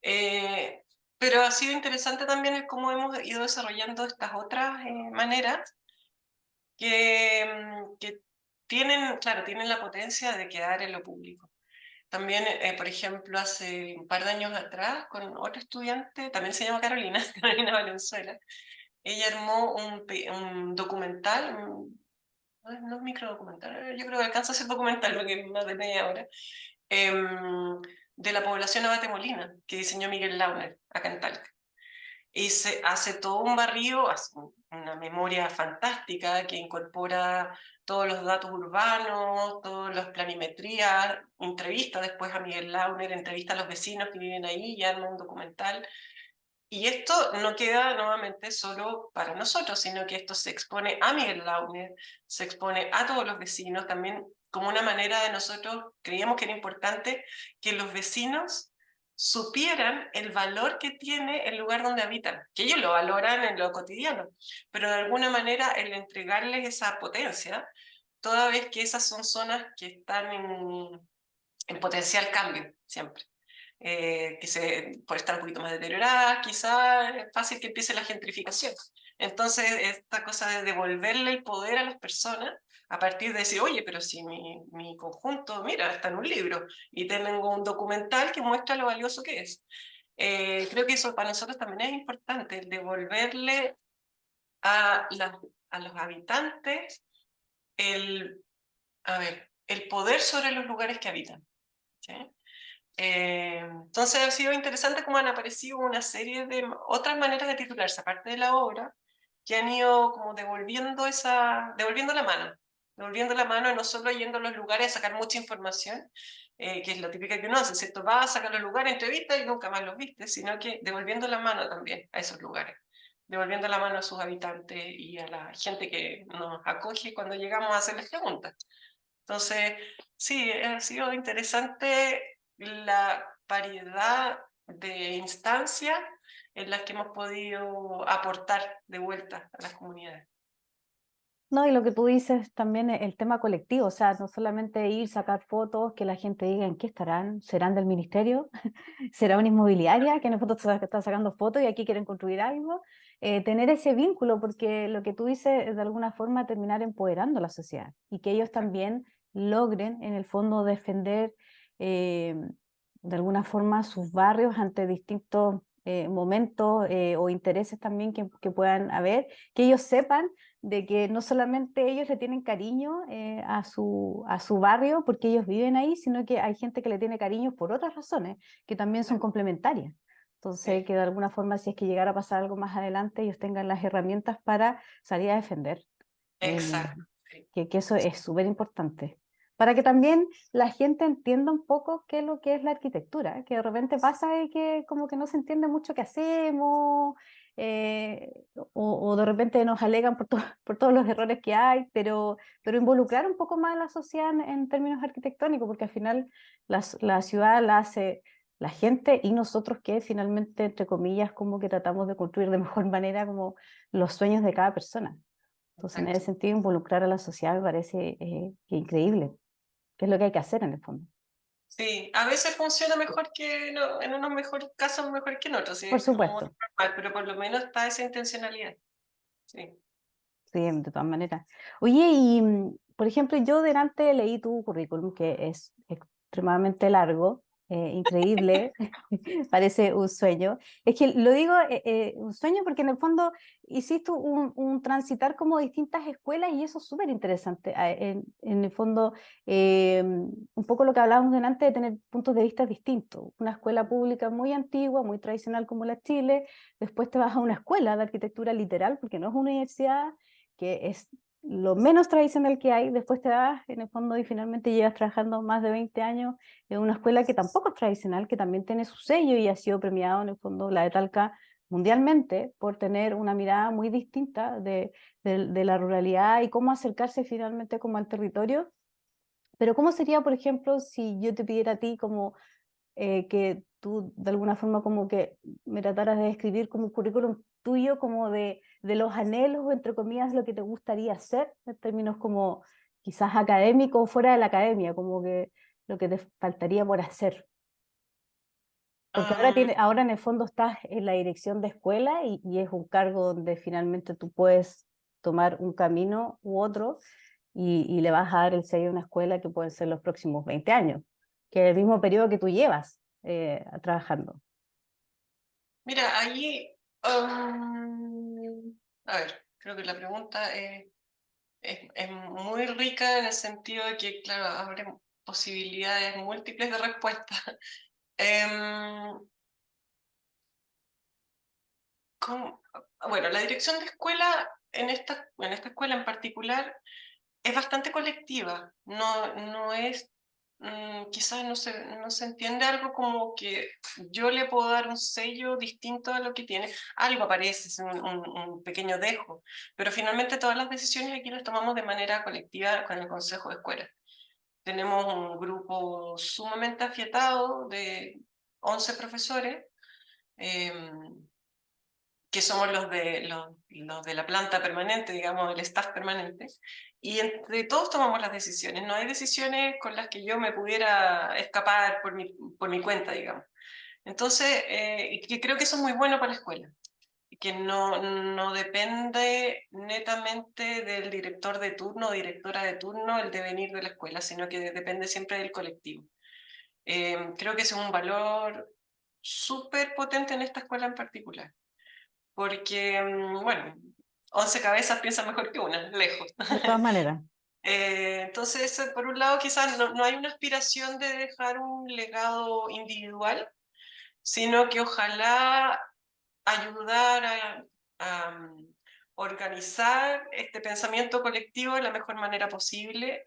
Eh, pero ha sido interesante también el cómo hemos ido desarrollando estas otras maneras que tienen, claro, tienen la potencia de quedar en lo público. También, por ejemplo, hace un par de años atrás, con otra estudiante, también se llama Carolina, Carolina Valenzuela, ella armó un documental, no es microdocumental, yo creo que alcanza a ser documental, porque es más de media hora, de la población Abate Molina, que diseñó Miguel Launer, acá en Talca. Y se hace todo un barrido, hace una memoria fantástica que incorpora todos los datos urbanos, todas las planimetrías, entrevista después a Miguel Launer, entrevista a los vecinos que viven ahí y arma un documental. Y esto no queda nuevamente solo para nosotros, sino que esto se expone a Miguel Launer, se expone a todos los vecinos, también como una manera de nosotros, creíamos que era importante que los vecinos supieran el valor que tiene el lugar donde habitan, que ellos lo valoran en lo cotidiano, pero de alguna manera el entregarles esa potencia, toda vez que esas son zonas que están en potencial cambio siempre. Por estar un poquito más deterioradas, quizás es fácil que empiece la gentrificación. Entonces, esta cosa de devolverle el poder a las personas a partir de decir, oye, pero si mi conjunto, mira, está en un libro y tengo un documental que muestra lo valioso que es. Creo que eso para nosotros también es importante, el devolverle a, a los habitantes el, a ver, el poder sobre los lugares que habitan. ¿Sí? Entonces ha sido interesante cómo han aparecido una serie de otras maneras de titularse, aparte de la obra, que han ido como devolviendo la mano y no solo yendo a los lugares a sacar mucha información, que es lo típica que uno hace, ¿cierto? Va a sacar los lugares, entrevistas y nunca más los viste, sino que devolviendo la mano también a esos lugares, devolviendo la mano a sus habitantes y a la gente que nos acoge cuando llegamos a hacerles preguntas. Entonces, sí, ha sido interesante la variedad de instancias en las que hemos podido aportar de vuelta a las comunidades. No, y lo que tú dices también el tema colectivo, o sea, no solamente ir, sacar fotos, que la gente diga en qué estarán, serán del ministerio, será una inmobiliaria que en el fondo está sacando fotos y aquí quieren construir algo, tener ese vínculo, porque lo que tú dices es de alguna forma terminar empoderando a la sociedad y que ellos también logren en el fondo defender eh, de alguna forma sus barrios ante distintos momentos o intereses también que puedan haber, que ellos sepan de que no solamente ellos le tienen cariño a su barrio porque ellos viven ahí, sino que hay gente que le tiene cariño por otras razones que también son complementarias. Entonces, Sí, que de alguna forma, si es que llegara a pasar algo más adelante, ellos tengan las herramientas para salir a defender. Eh, exacto. Sí, que eso es súper importante. Para que también la gente entienda un poco qué es lo que es la arquitectura, que de repente pasa de que como que no se entiende mucho qué hacemos, o de repente nos alegan por todos los errores que hay, pero involucrar un poco más a la sociedad en términos arquitectónicos, porque al final la ciudad la hace la gente y nosotros que finalmente, entre comillas, como que tratamos de construir de mejor manera como los sueños de cada persona. Entonces, en ese exacto. sentido, involucrar a la sociedad me parece que increíble, que es lo que hay que hacer en el fondo. Sí, a veces funciona mejor que en unos mejores casos mejor que en otros, sí, Por es como supuesto, normal, pero por lo menos está esa intencionalidad. Sí. sí, de todas maneras. Oye, y por ejemplo, yo delante leí tu currículum, que es extremadamente largo, increíble, parece un sueño. Es que lo digo un sueño porque en el fondo hiciste un transitar como distintas escuelas y eso es súper interesante. En el fondo, un poco lo que hablábamos delante de tener puntos de vista distintos. Una escuela pública muy antigua, muy tradicional como la Chile, después te vas a una escuela de arquitectura literal, porque no es una universidad que es lo menos tradicional que hay, después te das en el fondo y finalmente llevas trabajando más de 20 años en una escuela que tampoco es tradicional, que también tiene su sello y ha sido premiado en el fondo, la de Talca mundialmente por tener una mirada muy distinta de la ruralidad y cómo acercarse finalmente como al territorio. Pero ¿cómo sería, por ejemplo, si yo te pidiera a ti como que tú de alguna forma como que me trataras de describir como un currículum tuyo, como de los anhelos, o entre comillas, lo que te gustaría hacer, en términos como quizás académicos o fuera de la academia, como que lo que te faltaría por hacer? Porque Am, ahora en el fondo estás en la dirección de escuela y es un cargo donde finalmente tú puedes tomar un camino u otro y le vas a dar el sello a una escuela que pueden ser los próximos 20 años, que es el mismo periodo que tú llevas trabajando. Mira, allí, a ver, creo que la pregunta es muy rica en el sentido de que, claro, abre posibilidades múltiples de respuesta. Em, con- bueno, la dirección de escuela en esta escuela en particular es bastante colectiva, no es, quizás no se entiende algo como que yo le puedo dar un sello distinto a lo que tiene, algo aparece, es un pequeño dejo, pero finalmente todas las decisiones aquí las tomamos de manera colectiva con el consejo de escuela. Tenemos un grupo sumamente afiatado de 11 profesores, em, que somos los de la planta permanente, digamos, el staff permanente, y entre todos tomamos las decisiones. No hay decisiones con las que yo me pudiera escapar por mi cuenta, digamos. Entonces, que creo que eso es muy bueno para la escuela, que no depende netamente del director de turno o directora de turno el devenir de la escuela, sino que depende siempre del colectivo. Creo que ese es un valor súper potente en esta escuela en particular porque, bueno, 11 cabezas piensan mejor que una, lejos. De todas maneras. Entonces, por un lado, quizás no hay una aspiración de dejar un legado individual, sino que ojalá ayudar a organizar este pensamiento colectivo de la mejor manera posible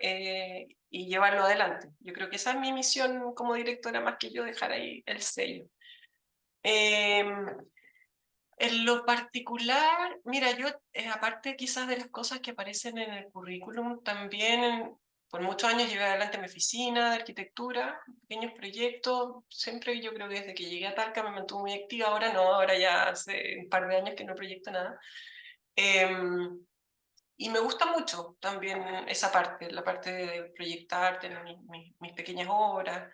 y llevarlo adelante. Yo creo que esa es mi misión como directora, más que yo dejar ahí el sello. Eh, En lo particular, mira, yo, aparte quizás de las cosas que aparecen en el currículum, también por muchos años llevé adelante mi oficina de arquitectura, pequeños proyectos, siempre yo creo que desde que llegué a Talca me mantuve muy activa, ahora no, ahora ya hace un par de años que no proyecto nada. Em, y me gusta mucho también esa parte, la parte de proyectar, tener mis pequeñas obras.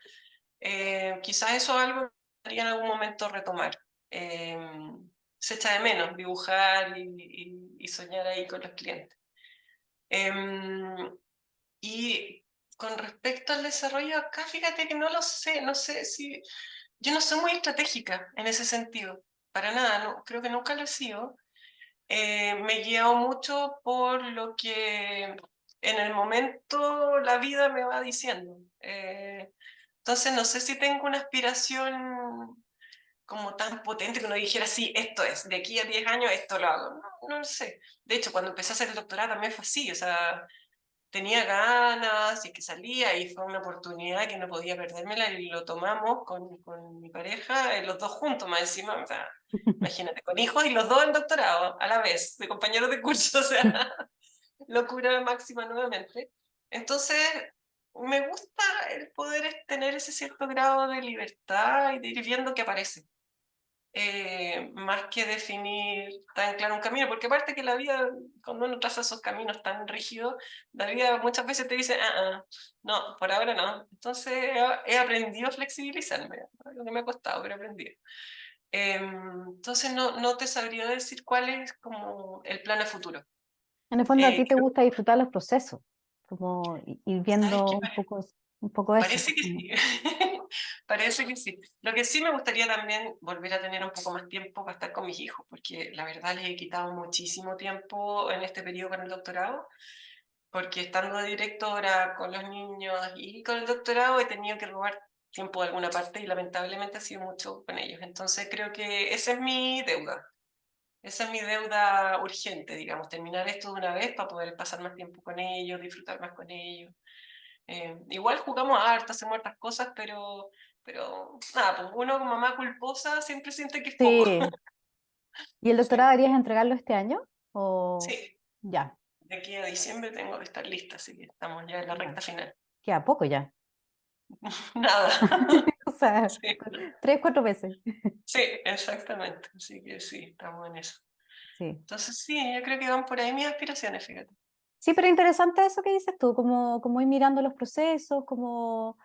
Quizás eso es algo que me gustaría en algún momento retomar. Eh, Se echa de menos dibujar y soñar ahí con los clientes. Y con respecto al desarrollo acá, fíjate que no lo sé, no sé si... Yo no soy muy estratégica en ese sentido, para nada, no, creo que nunca lo he sido. Me guío mucho por lo que en el momento la vida me va diciendo. Entonces no sé si tengo una aspiración como tan potente que uno dijera, sí, esto es, de aquí a 10 años esto lo hago. No lo sé. De hecho, cuando empecé a hacer el doctorado también fue así, o sea, tenía ganas y que salía y fue una oportunidad que no podía perdérmela y lo tomamos con mi pareja, los dos juntos más encima, o sea, imagínate, con hijos y los dos en doctorado a la vez, de compañeros de curso, o sea, locura máxima nuevamente. Entonces, me gusta el poder tener ese cierto grado de libertad y de ir viendo qué aparece más que definir tan claro un camino, porque aparte que la vida, cuando uno traza esos caminos tan rígidos, la vida muchas veces te dice, no, por ahora no. Entonces he aprendido a flexibilizarme, ¿no? Lo que me ha costado, pero he aprendido. Entonces no te sabría decir cuál es como el plan a futuro. En el fondo a ti te Creo, gusta disfrutar los procesos, como ir ¿sabes qué? viendo un poco eso. Parece que sí, parece que sí. Lo que sí me gustaría también volver a tener un poco más tiempo para estar con mis hijos, porque la verdad les he quitado muchísimo tiempo en este periodo con el doctorado, porque estando de directora con los niños y con el doctorado he tenido que robar tiempo de alguna parte y lamentablemente ha sido mucho con ellos. Entonces creo que esa es mi deuda. Esa es mi deuda urgente, digamos, terminar esto de una vez para poder pasar más tiempo con ellos, disfrutar más con ellos. Igual jugamos harto, hacemos hartas cosas, pero nada, pues uno como mamá culposa siempre siente que es poco. Sí, ¿Y el doctorado Sí, deberías entregarlo este año? ¿O sí, ya? de aquí a diciembre tengo que estar lista, así que estamos ya en la Ya. recta final. Queda poco ya. Nada. O sea, Sí, 3, 4 meses. sí, exactamente. Así que sí, estamos en eso. Sí. Entonces sí, yo creo que van por ahí mis aspiraciones, fíjate. Sí, pero interesante eso que dices tú, como ir mirando los procesos, como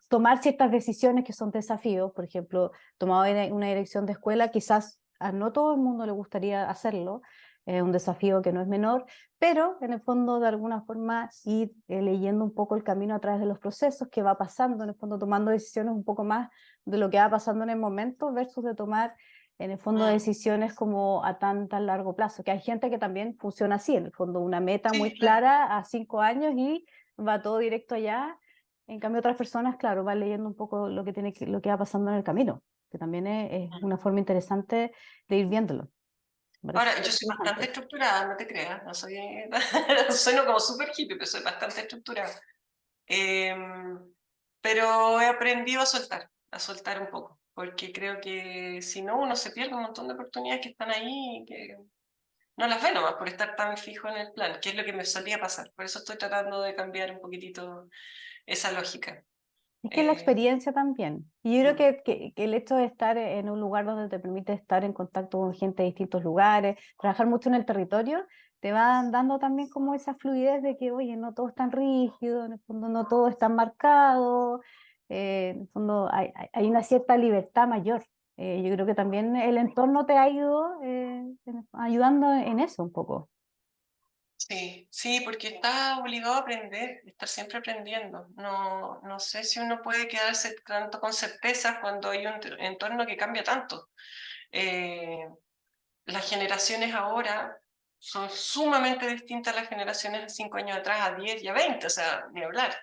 tomar ciertas decisiones que son desafíos. Por ejemplo, tomar una dirección de escuela, quizás a no todo el mundo le gustaría hacerlo, un desafío que no es menor, pero en el fondo de alguna forma ir leyendo un poco el camino a través de los procesos que va pasando, en el fondo tomando decisiones un poco más de lo que va pasando en el momento versus de tomar en el fondo Mm, decisiones como a tan largo plazo, que hay gente que también funciona así, en el fondo una meta muy sí, claro. clara a 5 años y va todo directo allá. En cambio otras personas, claro, van leyendo un poco lo que lo que va pasando en el camino, que también es Mm. una forma interesante de ir viéndolo. Me parece Ahora, súper yo soy bastante interesante. estructurada, no te creas, no soy, sueno como súper hippie, pero soy bastante estructurada. Pero he aprendido a soltar un poco, porque creo que si no, uno se pierde un montón de oportunidades que están ahí y que no las ve nomás por estar tan fijo en el plan, que es lo que me solía pasar. Por eso estoy tratando de cambiar un poquitito esa lógica. Es que la Eh, experiencia también. Y yo creo mm, que el hecho de estar en un lugar donde te permite estar en contacto con gente de distintos lugares, trabajar mucho en el territorio, te va dando también como esa fluidez de que, oye, no todo es tan rígido, en el fondo no todo es tan marcado, en el fondo hay una cierta libertad mayor. Yo creo que también el entorno te ha ido ayudando en eso un poco. sí, sí, porque está obligado a aprender, estar siempre aprendiendo. No, no sé si uno puede quedarse tanto con certezas cuando hay un entorno que cambia tanto. Eh, las generaciones ahora son sumamente distintas a las generaciones de 5 años atrás, a 10 y a 20, o sea, ni hablar.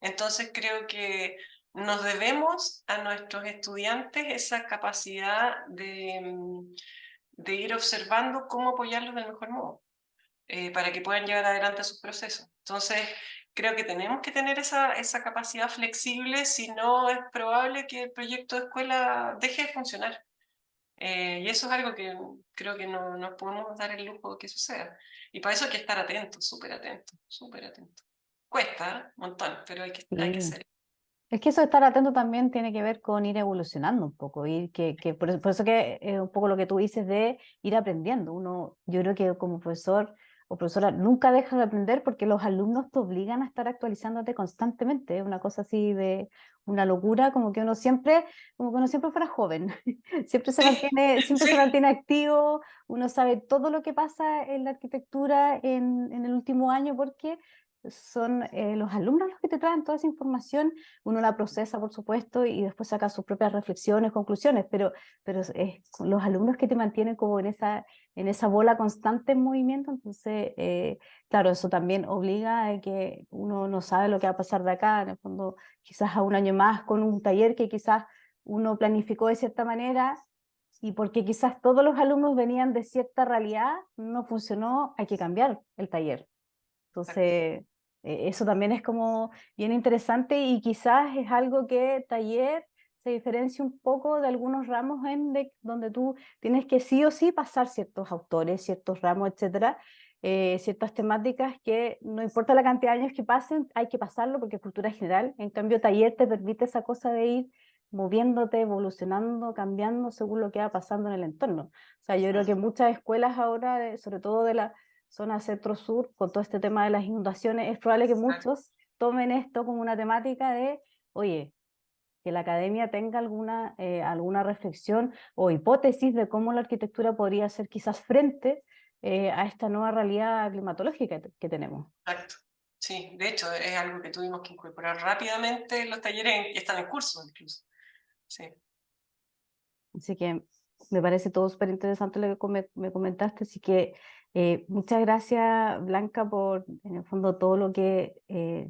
Entonces creo que nos debemos a nuestros estudiantes esa capacidad de ir observando cómo apoyarlos del mejor modo, para que puedan llevar adelante sus procesos. Entonces, creo que tenemos que tener esa capacidad flexible, si no es probable que el proyecto de escuela deje de funcionar. Y eso es algo que creo que no nos podemos dar el lujo de que suceda. Y para eso hay que estar atentos, súper atentos, súper atentos. Cuesta, ¿eh? Un montón, pero hay que Sí. ser. Es que eso de estar atento también tiene que ver con ir evolucionando un poco, ir por eso que es un poco lo que tú dices de ir aprendiendo. Uno, yo creo que como profesor o profesora nunca dejas de aprender porque los alumnos te obligan a estar actualizándote constantemente. Es una cosa así de una locura, como que uno siempre fuera joven. Sí, Siempre se sí, mantiene activo, uno sabe todo lo que pasa en la arquitectura en el último año porque son los alumnos los que te traen toda esa información, uno la procesa, por supuesto, y después saca sus propias reflexiones, conclusiones, pero es los alumnos que te mantienen como en esa bola constante en movimiento, entonces, claro, eso también obliga a que uno no sabe lo que va a pasar de acá, en el fondo, quizás a un año más con un taller que quizás uno planificó de cierta manera. Y porque quizás todos los alumnos venían de cierta realidad, no funcionó, hay que cambiar el taller. exacto, Entonces, eso también es como bien interesante y quizás es algo que taller se diferencia un poco de algunos ramos donde tú tienes que sí o sí pasar ciertos autores, ciertos ramos, etcétera, ciertas temáticas que no importa la cantidad de años que pasen, hay que pasarlo porque es cultura general. En cambio, taller te permite esa cosa de ir moviéndote, evolucionando, cambiando según lo que va pasando en el entorno. O sea, yo creo que mm, muchas escuelas ahora, sobre todo de la zona centro-sur, con todo este tema de las inundaciones, es probable que exacto, muchos tomen esto como una temática de, oye, que la academia tenga alguna reflexión o hipótesis de cómo la arquitectura podría ser quizás frente a esta nueva realidad climatológica que tenemos. exacto. Sí, de hecho, es algo que tuvimos que incorporar rápidamente en los talleres que están en curso, incluso. Sí, Así que me parece todo súper interesante lo que me comentaste, así que muchas gracias Blanca por en el fondo todo lo que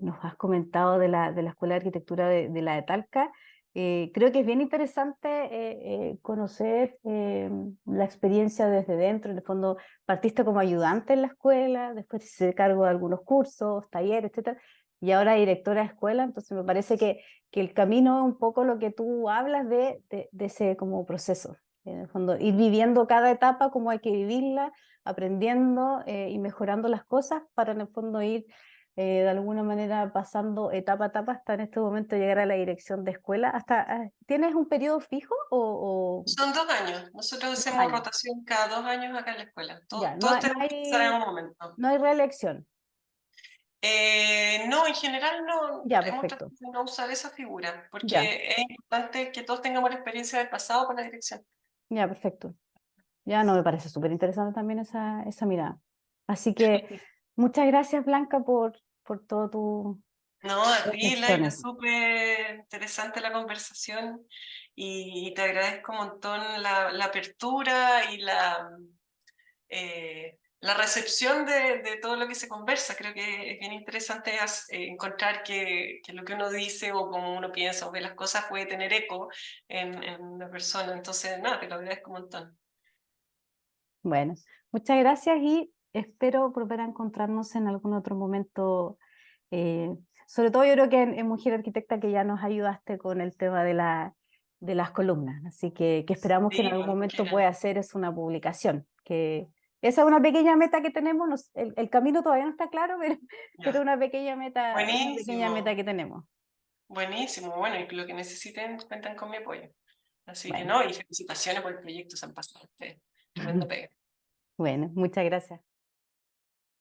nos has comentado de la Escuela de Arquitectura de la de Talca. Creo que es bien interesante conocer la experiencia desde dentro, en el fondo partiste como ayudante en la escuela, después te hiciste cargo de algunos cursos, talleres, etcétera, y ahora directora de escuela, entonces me parece que el camino es un poco lo que tú hablas de ese como proceso. En el fondo, ir viviendo cada etapa como hay que vivirla, aprendiendo y mejorando las cosas para en el fondo ir de alguna manera pasando etapa a etapa hasta en este momento llegar a la dirección de escuela. ¿Tienes un periodo fijo o Son 2 años. Nosotros 2 hacemos años? rotación cada 2 años acá en la escuela. Ya, Todos tenemos que estar en un momento. no hay reelección. No, en general no Ya, hemos perfecto. tratado de no usar esa figura, Ya, porque es importante que todos tengamos la experiencia del pasado con la dirección. ya, perfecto. Ya no me parece súper interesante también esa mirada. Así que muchas gracias, Blanca, por todo tus No, a ti, Laila, reflexiones. súper interesante la conversación y te agradezco un montón la apertura y la recepción de todo lo que se conversa. Creo que es bien interesante encontrar que lo que uno dice o como uno piensa o ve las cosas puede tener eco en una persona. Entonces, nada, te lo agradezco un montón. Bueno, muchas gracias y espero volver a encontrarnos en algún otro momento. eh, Sobre todo yo creo que en Mujer Arquitecta que ya nos ayudaste con el tema de las columnas, así que esperamos que en Sí, algún cuando momento quieran. pueda hacer es una publicación, que esa es una pequeña meta que tenemos, el camino todavía no está claro, pero Ya. una pequeña meta Buenísimo, que tenemos. buenísimo. Bueno, y lo que necesiten cuentan con mi apoyo. Así que Bueno, no, y felicitaciones por el proyecto, se han pasado ustedes. Tremendo pega. bueno, muchas gracias.